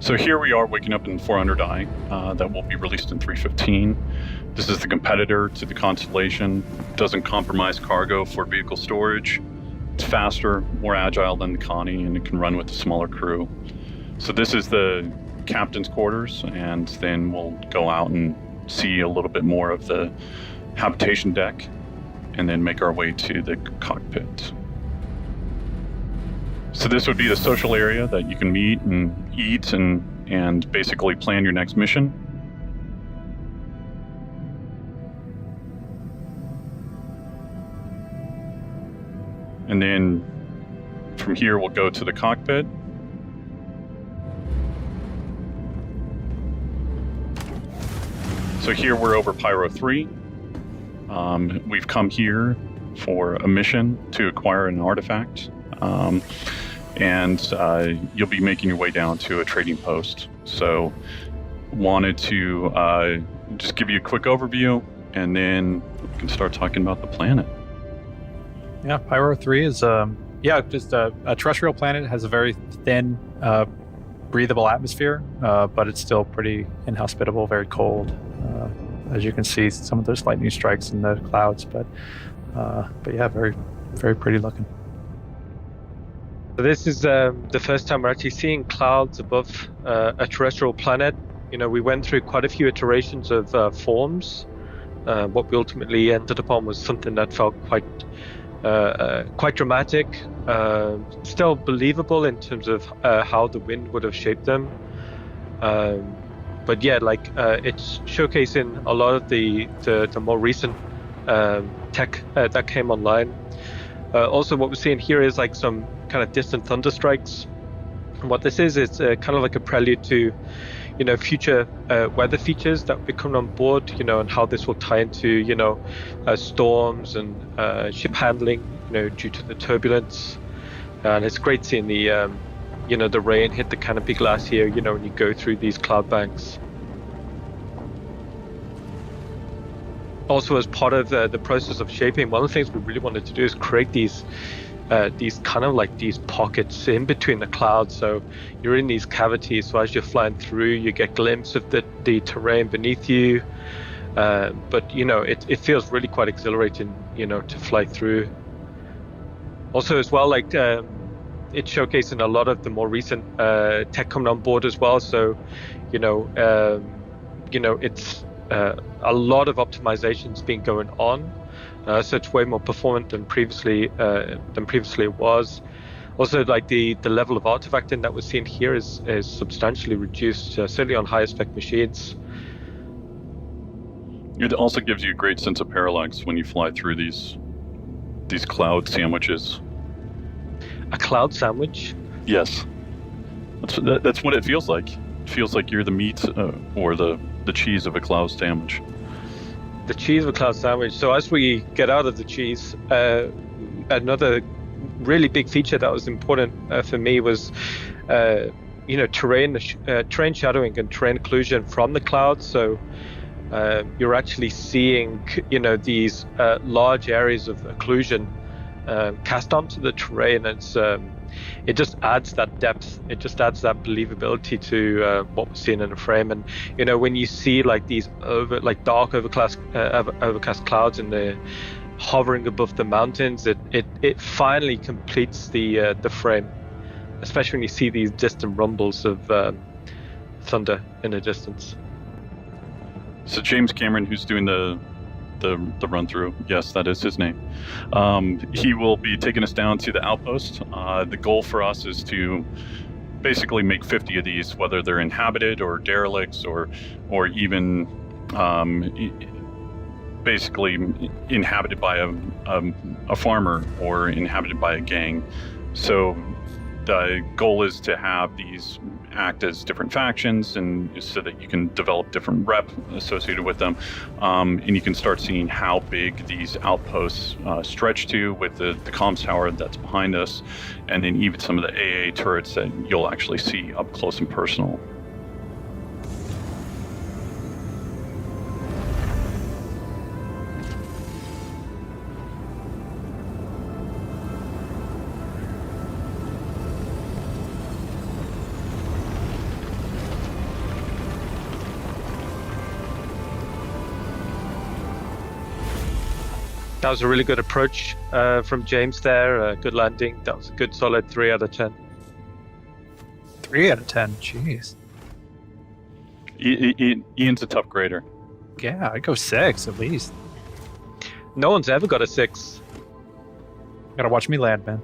So here we are waking up in 400i that will be released in 3.15. This is the competitor to the Constellation. Doesn't compromise cargo for vehicle storage. It's faster, more agile than the Connie, and it can run with a smaller crew. So this is the captain's quarters, and then we'll go out and see a little bit more of the habitation deck, and then make our way to the cockpit. So this would be the social area that you can meet and eat and basically plan your next mission. And then from here, we'll go to the cockpit. So here we're over PYRO 3. We've come here for a mission to acquire an artifact. And you'll be making your way down to a trading post. So wanted to just give you a quick overview, and then we can start talking about the planet. Yeah, PYRO 3 is just a terrestrial planet. It has a very thin, breathable atmosphere, but it's still pretty inhospitable, very cold. As you can see, some of those lightning strikes in the clouds, but yeah, very, very pretty looking. So this is the first time we're actually seeing clouds above a terrestrial planet. You know, we went through quite a few iterations of forms. What we ultimately ended upon was something that felt quite dramatic, still believable in terms of how the wind would have shaped them. But yeah, it's showcasing a lot of the more recent tech that came online. Also, what we're seeing here is like some kind of distant thunder strikes. And what this is, it's kind of like a prelude to, future weather features that will be coming on board, and how this will tie into, storms and ship handling, due to the turbulence. And it's great seeing the, the rain hit the canopy glass here, when you go through these cloud banks. Also, as part of the process of shaping, one of the things we really wanted to do is create these kind of like these pockets in between the clouds. So you're in these cavities, so as you're flying through, you get a glimpse of the terrain beneath you. But it feels really quite exhilarating, to fly through. Also, as well, it's showcasing a lot of the more recent tech coming on board as well. So, it's a lot of optimizations been going on. So it's way more performant than previously it was. Also, like the level of artifacting that we're seeing here is substantially reduced, certainly on higher spec machines. It also gives you a great sense of parallax when you fly through these cloud sandwiches. A cloud sandwich? Yes, that's what it feels like. It feels like you're the meat or the cheese of a cloud sandwich. The cheese of a cloud sandwich. So as we get out of the cheese, another really big feature that was important for me was, terrain shadowing and terrain occlusion from the clouds. So you're actually seeing, these large areas of occlusion cast onto the terrain. It just adds that depth. It just adds that believability to what we're seeing in the frame. And when you see like these dark overcast clouds and they're hovering above the mountains, it finally completes the frame. Especially when you see these distant rumbles of thunder in the distance. So James Cameron, who's doing the run through, yes, that is his name. He will be taking us down to the outpost. The goal for us is to basically make 50 of these, whether they're inhabited or derelicts or even basically inhabited by a farmer or inhabited by a gang. So the goal is to have these act as different factions, and so that you can develop different rep associated with them, and you can start seeing how big these outposts stretch to with the comms tower that's behind us, and then even some of the Aaa turrets that you'll actually see up close and personal. That was a really good approach from James there. Good landing. That was a good solid 3 out of 10. 3 out of 10. Jeez. Ian's a tough grader. Yeah, I'd go 6 at least. No one's ever got a 6. Gotta watch me land, man.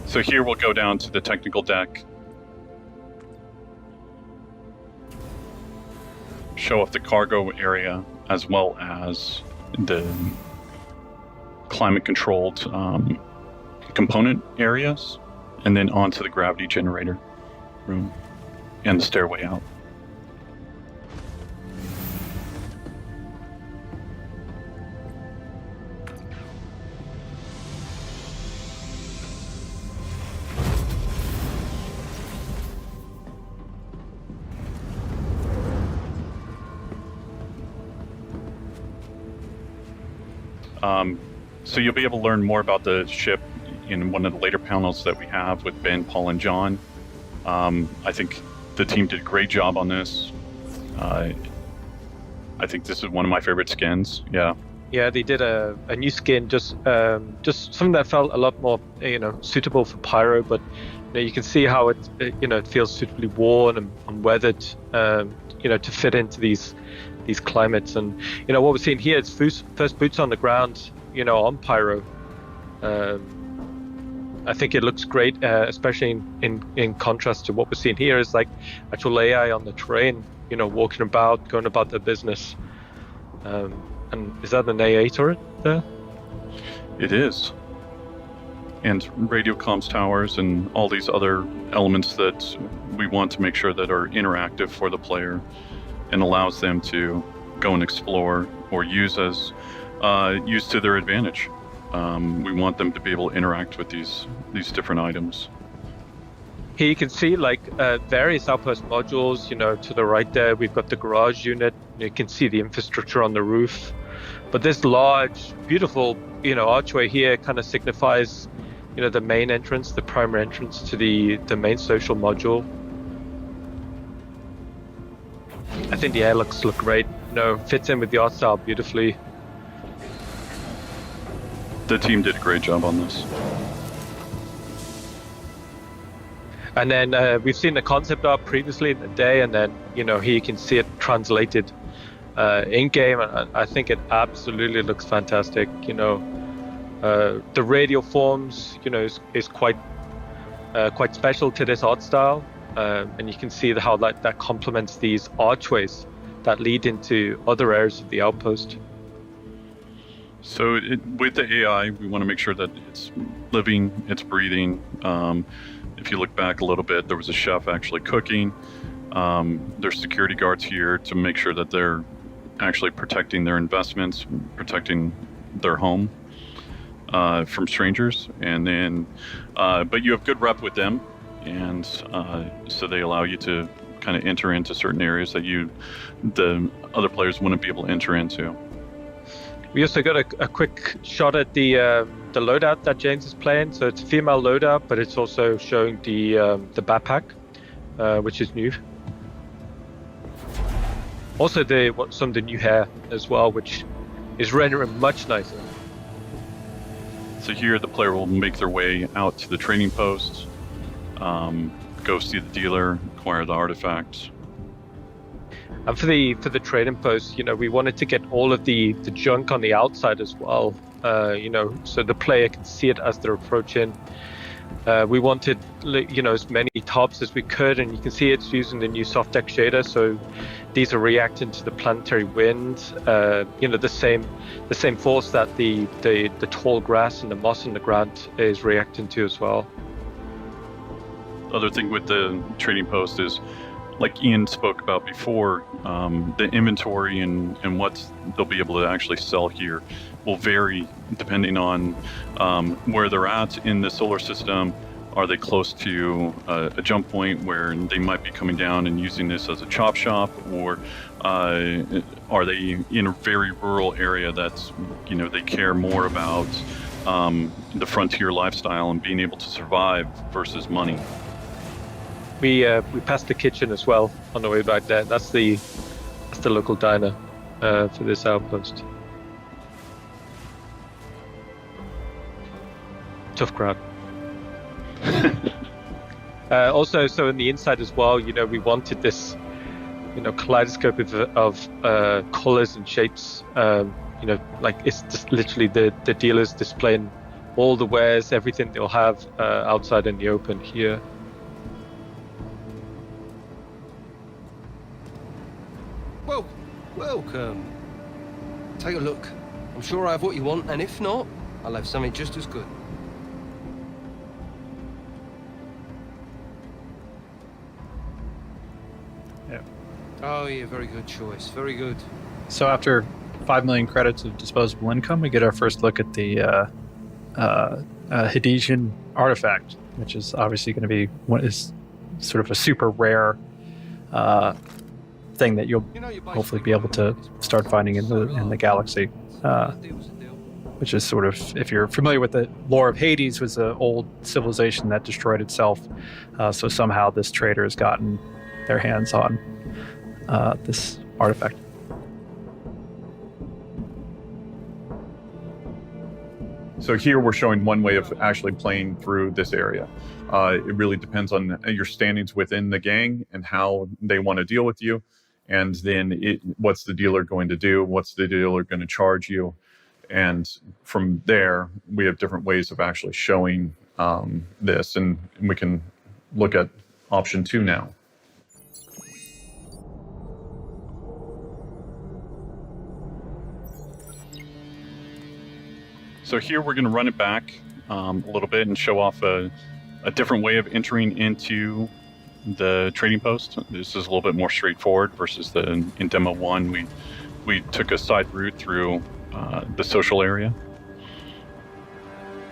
So here we'll go down to the technical deck. Show off the cargo area as well as the climate-controlled component areas, and then onto the gravity generator room and the stairway out. So you'll be able to learn more about the ship in one of the later panels that we have with Ben, Paul, and John. I think the team did a great job on this. I think this is one of my favorite skins. Yeah. Yeah, they did a new skin, just something that felt a lot more, suitable for Pyro. But you can see how it feels suitably worn and weathered, to fit into these climates. And what we're seeing here is first boots on the ground, on Pyro. I think it looks great, especially in contrast to what we're seeing here is like actual AI on the terrain, walking about, going about their business. And is that an Aaa turret there? It is. And radio comms towers and all these other elements that we want to make sure that are interactive for the player and allows them to go and explore or use to their advantage. We want them to be able to interact with these different items. Here you can see various outpost modules. To the right there, we've got the garage unit. You can see the infrastructure on the roof. But this large, beautiful, archway here kind of signifies, the main entrance, the primary entrance to the main social module. I think the airlocks look great. Fits in with the art style beautifully. The team did a great job on this. And then we've seen the concept art previously in the day, and then here you can see it translated in game, and I think it absolutely looks fantastic. The radial forms, is quite special to this art style, and you can see how that complements these archways that lead into other areas of the outpost. So with the AI, we want to make sure that it's living, it's breathing. If you look back a little bit, there was a chef actually cooking. There's security guards here to make sure that they're actually protecting their investments, protecting their home from strangers. And then, but you have good rep with them, and so they allow you to kind of enter into certain areas that the other players wouldn't be able to enter into. We also got a quick shot at the loadout that James is playing. So it's a female loadout, but it's also showing the backpack, which is new. Also, some of the new hair as well, which is rendering much nicer. So here, the player will make their way out to the trading post, go see the dealer, acquire the artifacts. And for the trading post, we wanted to get all of the junk on the outside as well, so the player can see it as they're approaching. We wanted, as many tops as we could, and you can see it's using the new soft deck shader. So these are reacting to the planetary wind, the same force that the tall grass and the moss on the ground is reacting to as well. The other thing with the trading post is, like Ian spoke about before, the inventory and what they'll be able to actually sell here will vary depending on where they're at in the solar system. Are they close to a jump point where they might be coming down and using this as a chop shop, or are they in a very rural area that's, they care more about the frontier lifestyle and being able to survive versus money. We passed the kitchen as well on the way back there. That's the local diner for this outpost. tough crowd. Also, so in the inside as well, we wanted this, kaleidoscope of colors and shapes. Like it's just literally the dealers displaying all the wares, everything they'll have outside in the open here. Well, welcome. Take a look. I'm sure I have what you want, and if not, I'll have something just as good. Yeah. Oh, yeah, very good choice. Very good. So after 5 million credits of disposable income, we get our first look at the Hadithan Artifact, which is obviously going to be what is sort of a super rare thing that you'll hopefully be able to start finding in the galaxy. Which is sort of, if you're familiar with the lore of Hades, was an old civilization that destroyed itself. So somehow this trader has gotten their hands on this artifact. So here we're showing one way of actually playing through this area. It really depends on your standings within the gang and how they want to deal with you. And then what's the dealer going to do? What's the dealer going to charge you? And from there, we have different ways of actually showing this. And we can look at option 2 now. So here we're going to run it back a little bit and show off a different way of entering into the trading post. This is a little bit more straightforward versus in demo 1 we took a side route through the social area.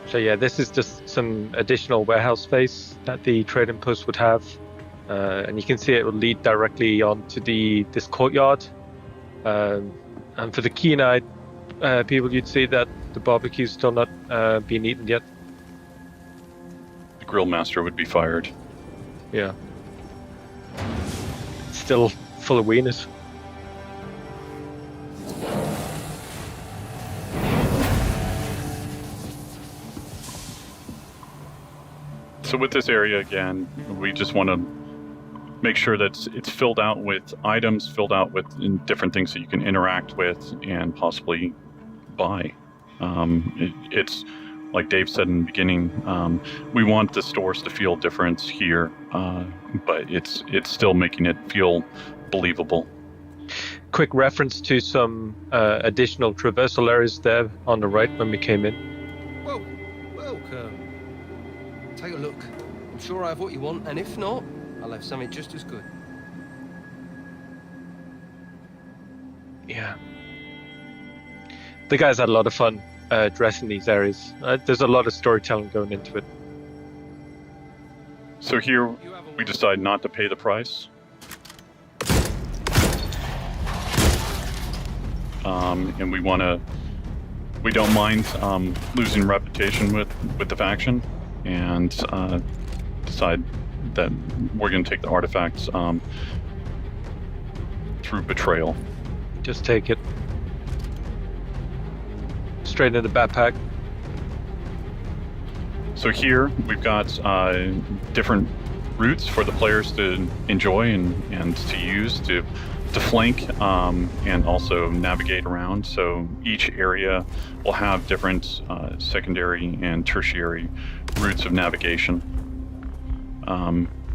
So yeah, this is just some additional warehouse space that the trading post would have, and you can see it will lead directly onto this courtyard. And for the keen-eyed people, you'd see that the barbecue's still not being eaten yet. The grill master would be fired. Yeah. It's still full of wieners. So with this area, again, we just want to make sure that it's filled out with items, filled out with different things that you can interact with and possibly buy. It's like Dave said in the beginning, we want the stores to feel different here, but it's still making it feel believable. Quick reference to some additional traversal areas there on the right when we came in. Well, welcome. Take a look. I'm sure I have what you want, and if not, I'll have something just as good. Yeah. The guys had a lot of fun dressing these areas. There's a lot of storytelling going into it. So here we decide not to pay the price. And we don't mind losing reputation with the faction, and decide that we're going to take the artifacts through betrayal. Just take it. Straight into the backpack. So here we've got different routes for the players to enjoy and to use to flank and also navigate around. So each area will have different secondary and tertiary routes of navigation.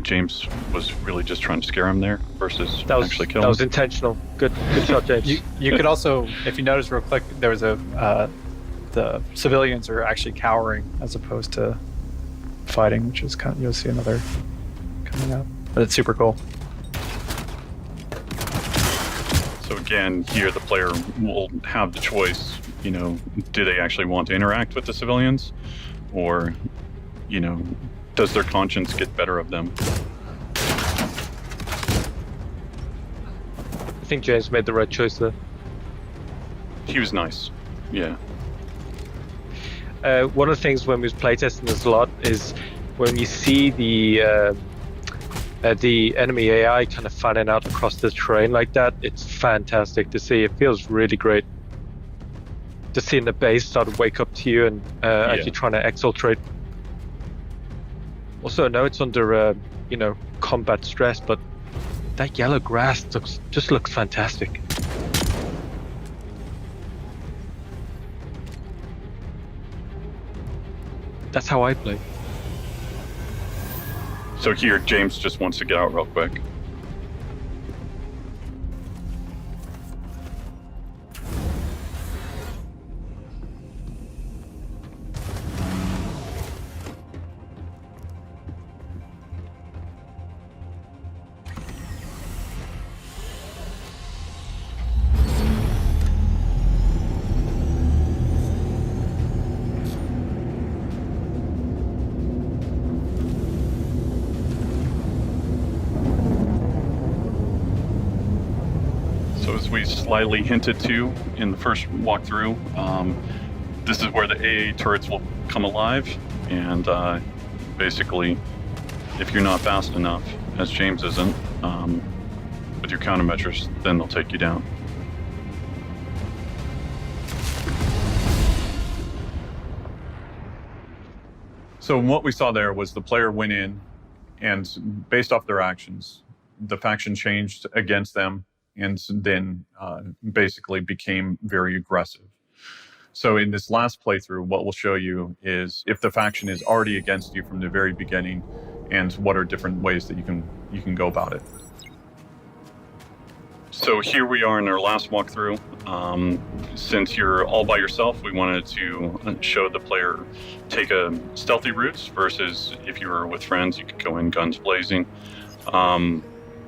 James was really just trying to scare him there versus actually kill him. That was intentional. Good shot, James. You could also, if you notice real quick, there was the civilians are actually cowering as opposed to fighting, which is you'll see another coming up. But it's super cool. So again, here the player will have the choice, do they actually want to interact with the civilians, or, does their conscience get better of them? I think James made the right choice there. He was nice, yeah. One of the things when we was playtesting this a lot is when you see the enemy AI kind of fanning out across the terrain like that, it's fantastic to see. It feels really great. Just seeing the base start to wake up to you and actually trying to exfiltrate. Also, I know it's under, combat stress, but that yellow grass just looks fantastic. That's how I play. So here, James just wants to get out real quick. As we slightly hinted to in the first walkthrough, this is where the Aaa turrets will come alive, and basically, if you're not fast enough, as James isn't, with your countermeasures, then they'll take you down. So what we saw there was the player went in, and based off their actions, the faction changed against them, and then basically became very aggressive. So in this last playthrough, what we'll show you is if the faction is already against you from the very beginning, and what are different ways that you can go about it. So here we are in our last walkthrough. Since you're all by yourself, we wanted to show the player take a stealthy routes versus if you were with friends, you could go in guns blazing.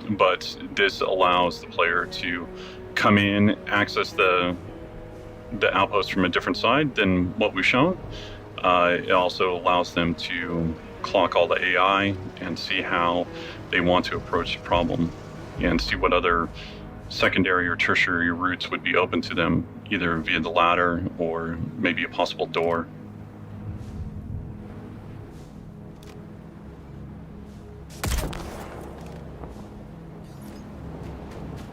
But this allows the player to come in, access the outpost from a different side than what we've shown. It also allows them to clock all the AI and see how they want to approach the problem and see what other secondary or tertiary routes would be open to them, either via the ladder or maybe a possible door.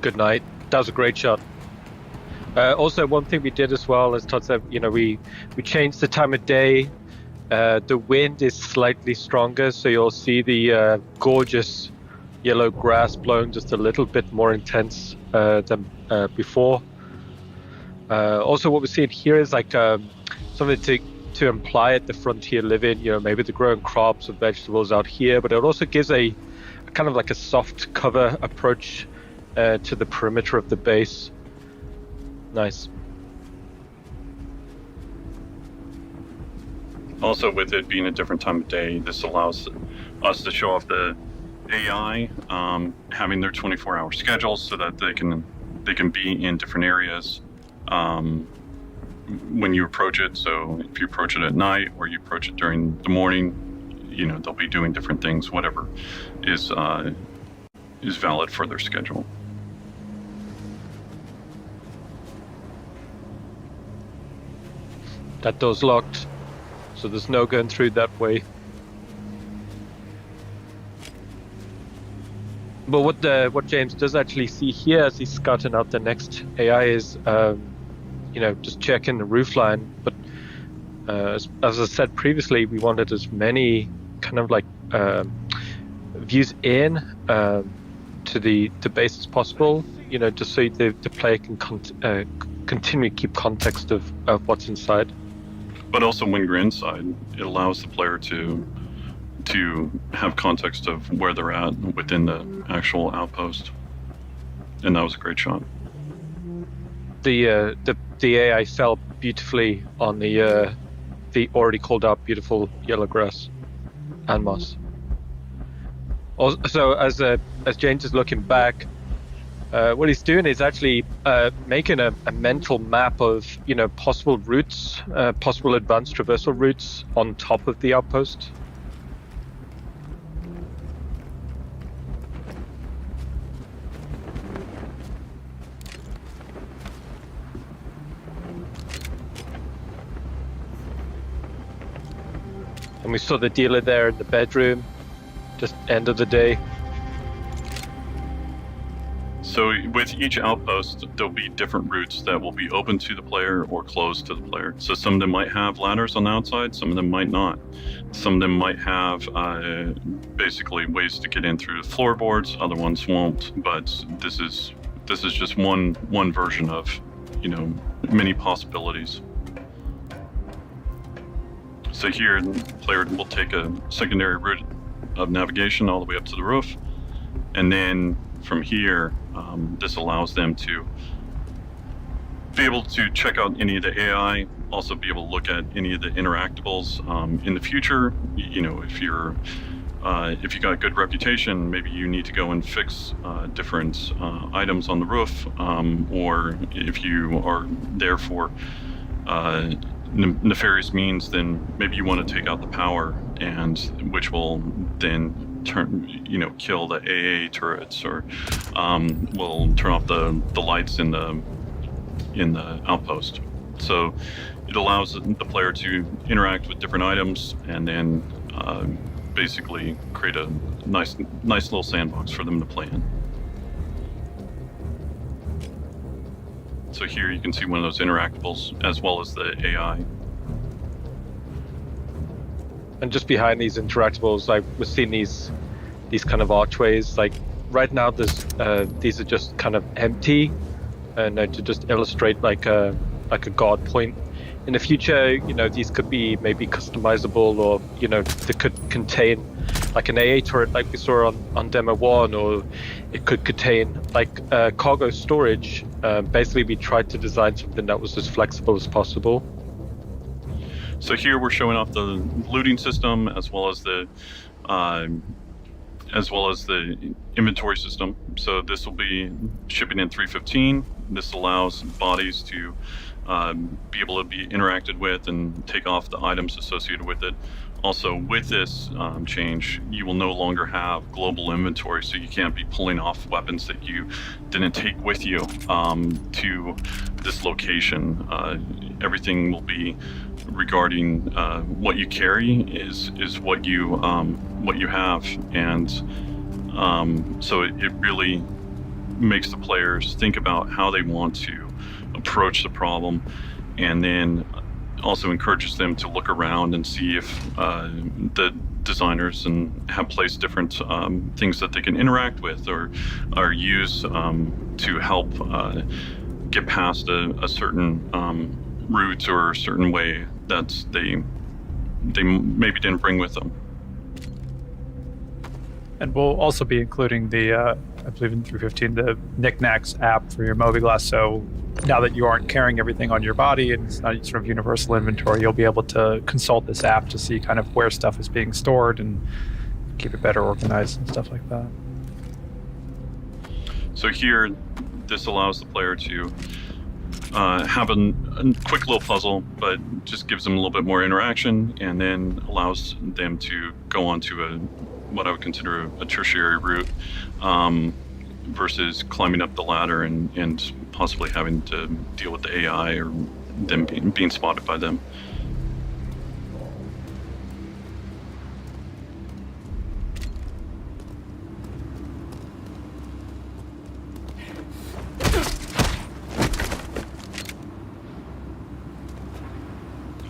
Good night. That was a great shot. Also, one thing we did as well, as Todd said, we changed the time of day. The wind is slightly stronger, so you'll see the gorgeous yellow grass blowing just a little bit more intense than before. Also, what we're seeing here is like something to imply at the frontier living. Maybe they're growing crops or vegetables out here, but it also gives a kind of like a soft cover approach to the perimeter of the base. Nice. Also, with it being a different time of day, this allows us to show off the AI having their 24-hour schedules so that they can be in different areas when you approach it. So if you approach it at night or you approach it during the morning, they'll be doing different things, whatever is valid for their schedule. That door's locked, so there's no going through that way. But what James does actually see here as he's scouting out the next AI is, just checking the roofline. But as I said previously, we wanted as many kind of like views in to the base as possible. Just so the player can continue to keep context of what's inside. But also when you're inside, it allows the player to have context of where they're at within the actual outpost. And that was a great shot. The AI fell beautifully on the already called out beautiful yellow grass and moss. Also, as James is looking back, what he's doing is actually making a mental map of possible routes, possible advanced traversal routes on top of the outpost. And we saw the dealer there in the bedroom, just end of the day. So with each outpost, there'll be different routes that will be open to the player or closed to the player. So some of them might have ladders on the outside, some of them might not. Some of them might have basically ways to get in through the floorboards, other ones won't. But this is just one version of, many possibilities. So here, the player will take a secondary route of navigation all the way up to the roof, and then from here, this allows them to be able to check out any of the AI, also be able to look at any of the interactables in the future. If you got a good reputation, maybe you need to go and fix different items on the roof, or if you are there for nefarious means, then maybe you want to take out the power, and which will then kill the Aaa turrets, or will turn off the lights in the outpost. So it allows the player to interact with different items, and then basically create a nice little sandbox for them to play in. So here you can see one of those interactables as well as the AI. And just behind these interactables, like we're seeing these kind of archways. Like right now, these are just kind of empty, and to just illustrate like a guard point. In the future, these could be maybe customizable, or they could contain like an Aaa turret, like we saw on demo 1, or it could contain like cargo storage. Basically, we tried to design something that was as flexible as possible. So here we're showing off the looting system as well as the inventory system. So this will be shipping in 315. This allows bodies to be able to be interacted with and take off the items associated with it. Also, with this change, you will no longer have global inventory, so you can't be pulling off weapons that you didn't take with you to this location. Everything will be regarding what you carry is what you have, and so it really makes the players think about how they want to approach the problem, and then also encourages them to look around and see if the designers have placed different things that they can interact with or use to help get past a certain route or a certain way that they maybe didn't bring with them. And we'll also be including the, I believe in 315, the Knickknacks app for your mobiGlass. So now that you aren't carrying everything on your body and it's not sort of universal inventory, you'll be able to consult this app to see kind of where stuff is being stored and keep it better organized and stuff like that. So here, this allows the player to have a quick little puzzle, but just gives them a little bit more interaction, and then allows them to go on to what I would consider a tertiary route, versus climbing up the ladder and possibly having to deal with the AI or them being spotted by them.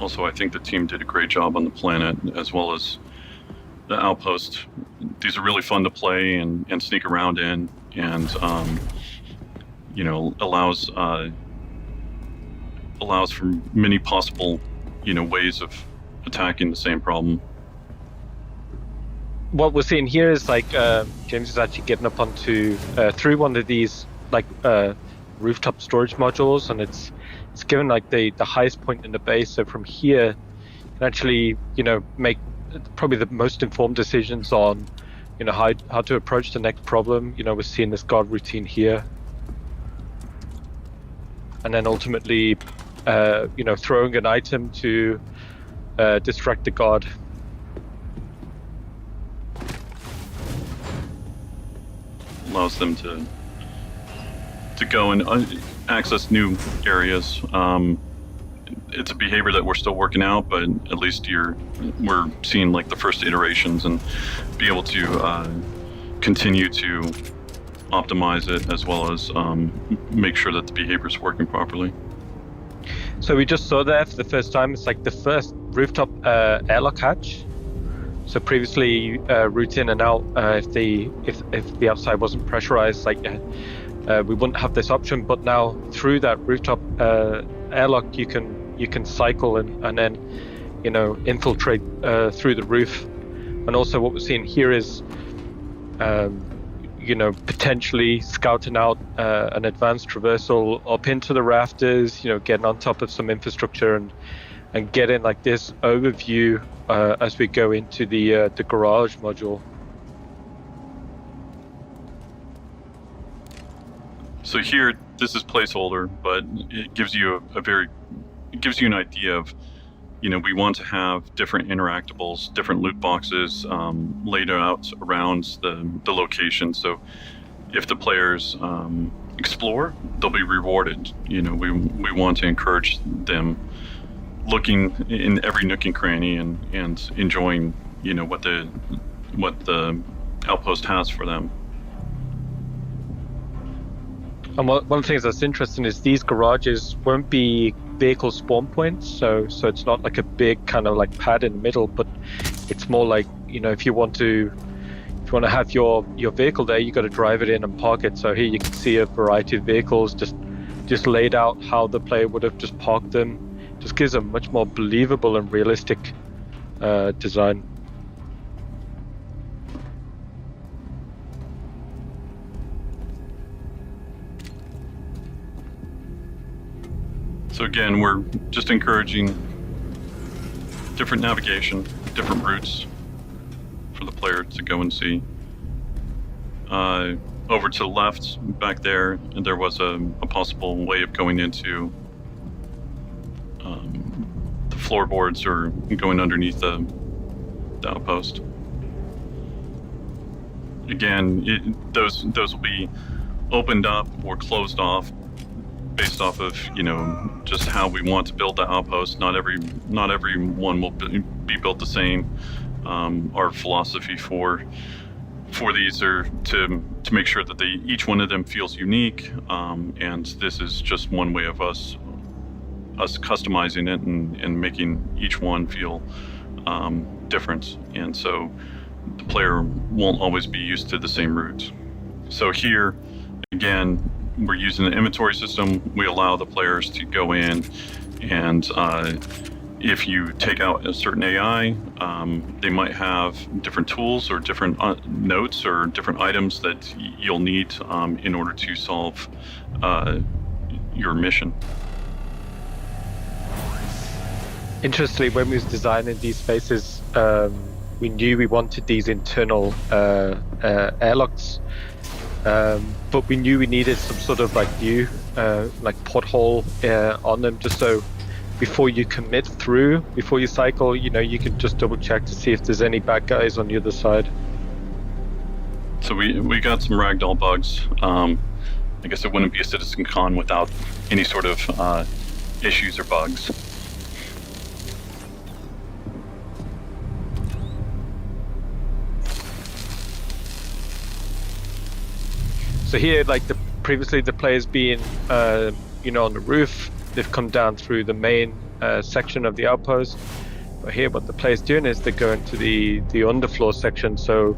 Also, I think the team did a great job on the planet as well as the outpost. These are really fun to play and sneak around in, and allows for many possible ways of attacking the same problem. What we're seeing here is like James is actually getting up onto through one of these like rooftop storage modules, and it's given like the highest point in the base. So from here, you can actually make probably the most informed decisions on how to approach the next problem. We're seeing this guard routine here, and then ultimately throwing an item to distract the guard. Allows them to go and access new areas. It's a behavior that we're still working out, but at least we're seeing like the first iterations and be able to continue to optimize it as well as make sure that the behavior is working properly. So we just saw there for the first time. It's like the first rooftop airlock hatch. So previously, route in and out, if the outside wasn't pressurized, like we wouldn't have this option. But now through that rooftop airlock, you can cycle and then infiltrate through the roof. And also what we're seeing here is potentially scouting out an advanced traversal up into the rafters, getting on top of some infrastructure and getting like this overview as we go into the garage module. So here, this is placeholder, but it gives you an idea of, we want to have different interactables, different loot boxes laid out around the location. So if the players explore, they'll be rewarded. We want to encourage them looking in every nook and cranny and enjoying, what the outpost has for them. And one of the things that's interesting is these garages won't be vehicle spawn points, so it's not like a big kind of like pad in the middle, but it's more like, if you want to have your vehicle there, you got to drive it in and park it. So here you can see a variety of vehicles just laid out how the player would have just parked them. Just gives a much more believable and realistic design. So again, we're just encouraging different navigation, different routes for the player to go and see. Over to the left, back there was a possible way of going into the floorboards or going underneath the outpost. Again, those will be opened up or closed off based off of just how we want to build the outpost. Not every one will be built the same. Our philosophy for these are to make sure that each one of them feels unique, and this is just one way of us customizing it and making each one feel different. And so the player won't always be used to the same route. So here, again, we're using the inventory system. We allow the players to go in, and if you take out a certain AI, they might have different tools or different notes or different items that you'll need in order to solve your mission. Interestingly, when we was designing these spaces, we knew we wanted these internal airlocks. But we knew we needed some sort of like view, like porthole on them, just so before you commit through, before you cycle, you can just double check to see if there's any bad guys on the other side. So we got some Ragdoll Bugs. I guess it wouldn't be a Citizencon without any sort of issues or bugs. So here, like previously the players being, on the roof, they've come down through the main section of the outpost. But here, what the players doing is they're going to the underfloor section. So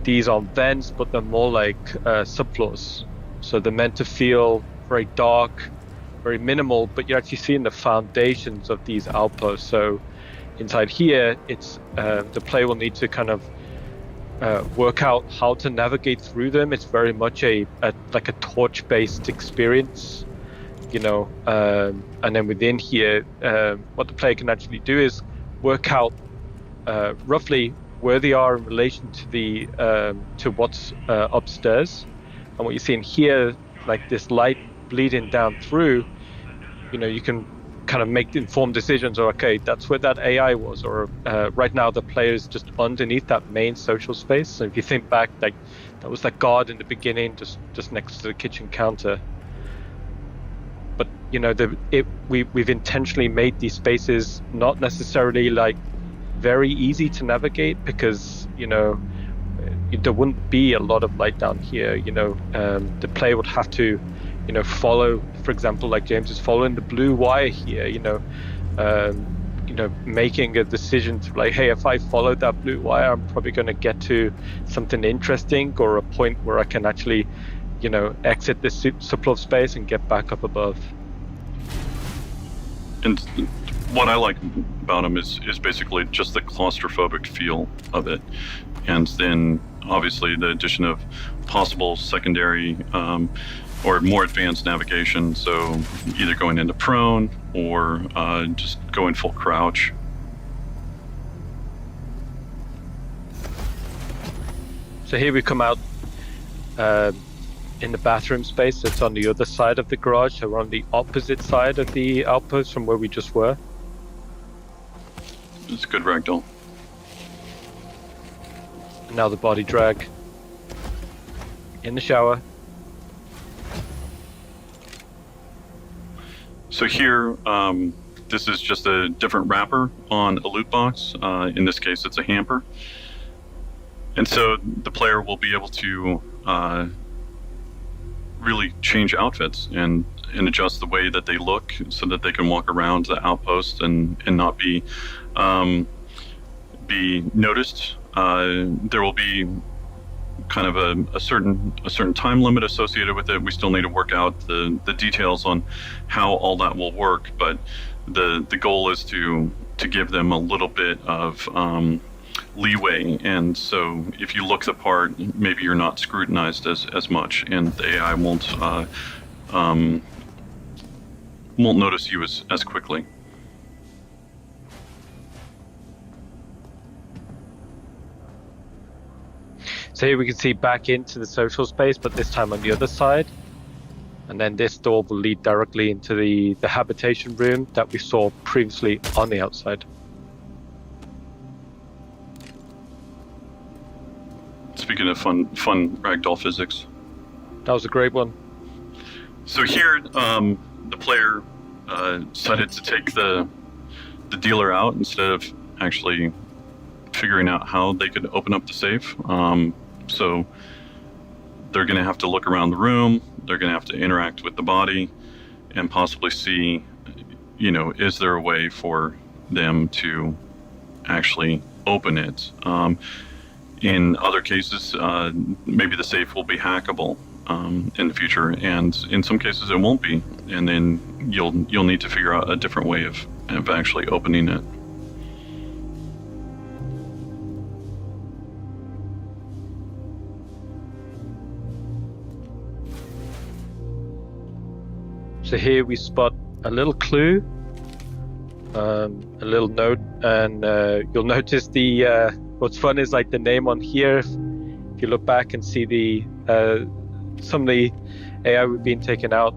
these are vents, but they're more like subfloors. So they're meant to feel very dark, very minimal, but you're actually seeing the foundations of these outposts. So inside here, it's the player will need to kind of work out how to navigate through them. It's very much like a torch-based experience, and then within here, what the player can actually do is work out roughly where they are in relation to what's upstairs. And what you're seeing here, like this light bleeding down through, you can kind of make informed decisions, or okay, that's where that AI was, or right now the player is just underneath that main social space. So if you think back, like that was that guard in the beginning, just next to the kitchen counter. But we've intentionally made these spaces not necessarily like very easy to navigate, because there wouldn't be a lot of light down here. The player would have to, follow, for example, like James is following the blue wire here. Making a decision to like, hey, if I follow that blue wire, I'm probably going to get to something interesting or a point where I can actually, exit this subplot space and get back up above. And what I like about them is basically just the claustrophobic feel of it. And then obviously the addition of possible secondary or more advanced navigation. So either going into prone or just going full crouch. So here we come out in the bathroom space that's on the other side of the garage. So we're on the opposite side of the outpost from where we just were. It's a good ragdoll. Now the body drag. In the shower. So here, this is just a different wrapper on a loot box. In this case, it's a hamper. And so the player will be able to really change outfits and adjust the way that they look so that they can walk around the outpost and not be noticed. There will be kind of a certain time limit associated with it. We still need to work out the details on how all that will work, but the goal is to give them a little bit of leeway, and so if you look the part, maybe you're not scrutinized as much, and the AI won't notice you as quickly. So here we can see back into the social space, but this time on the other side. And then this door will lead directly into the habitation room that we saw previously on the outside. Speaking of fun ragdoll physics. That was a great one. So here, the player decided to take the dealer out instead of actually figuring out how they could open up the safe. So they're going to have to look around the room. They're going to have to interact with the body and possibly see, is there a way for them to actually open it? In other cases, maybe the safe will be hackable in the future, and in some cases it won't be. And then you'll need to figure out a different way of actually opening it. So here we spot a little clue, a little note, and you'll notice what's fun is like the name on here. If you look back and see some of the AI we've been taken out,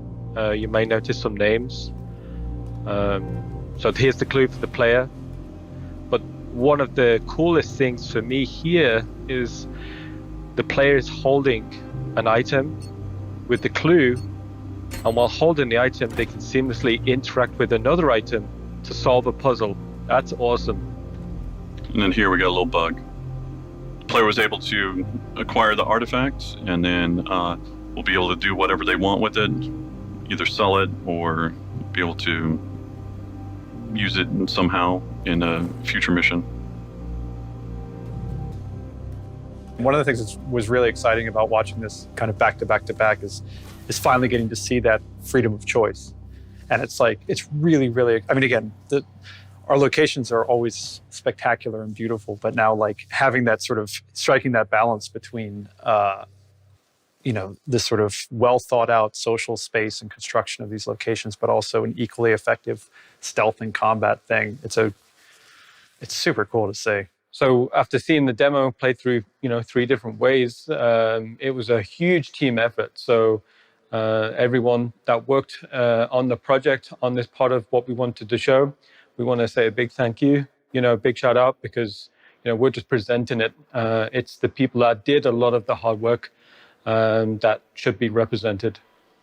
you may notice some names. So here's the clue for the player. But one of the coolest things for me here is the player is holding an item with the clue. And while holding the item, they can seamlessly interact with another item to solve a puzzle. That's awesome. And then here we got a little bug. The player was able to acquire the artifact, and then will be able to do whatever they want with it, either sell it or be able to use it somehow in a future mission. One of the things that was really exciting about watching this kind of back to back is finally getting to see that freedom of choice. And it's really, really, I mean, again, our locations are always spectacular and beautiful, but now like having that sort of striking that balance between, this sort of well thought out social space and construction of these locations, but also an equally effective stealth and combat thing. It's super cool to see. So after seeing the demo play through, 3 different ways, it was a huge team effort. So everyone that worked on the project, on this part of what we wanted to show, we want to say a big thank you, a big shout out, because, we're just presenting it. It's the people that did a lot of the hard work that should be represented.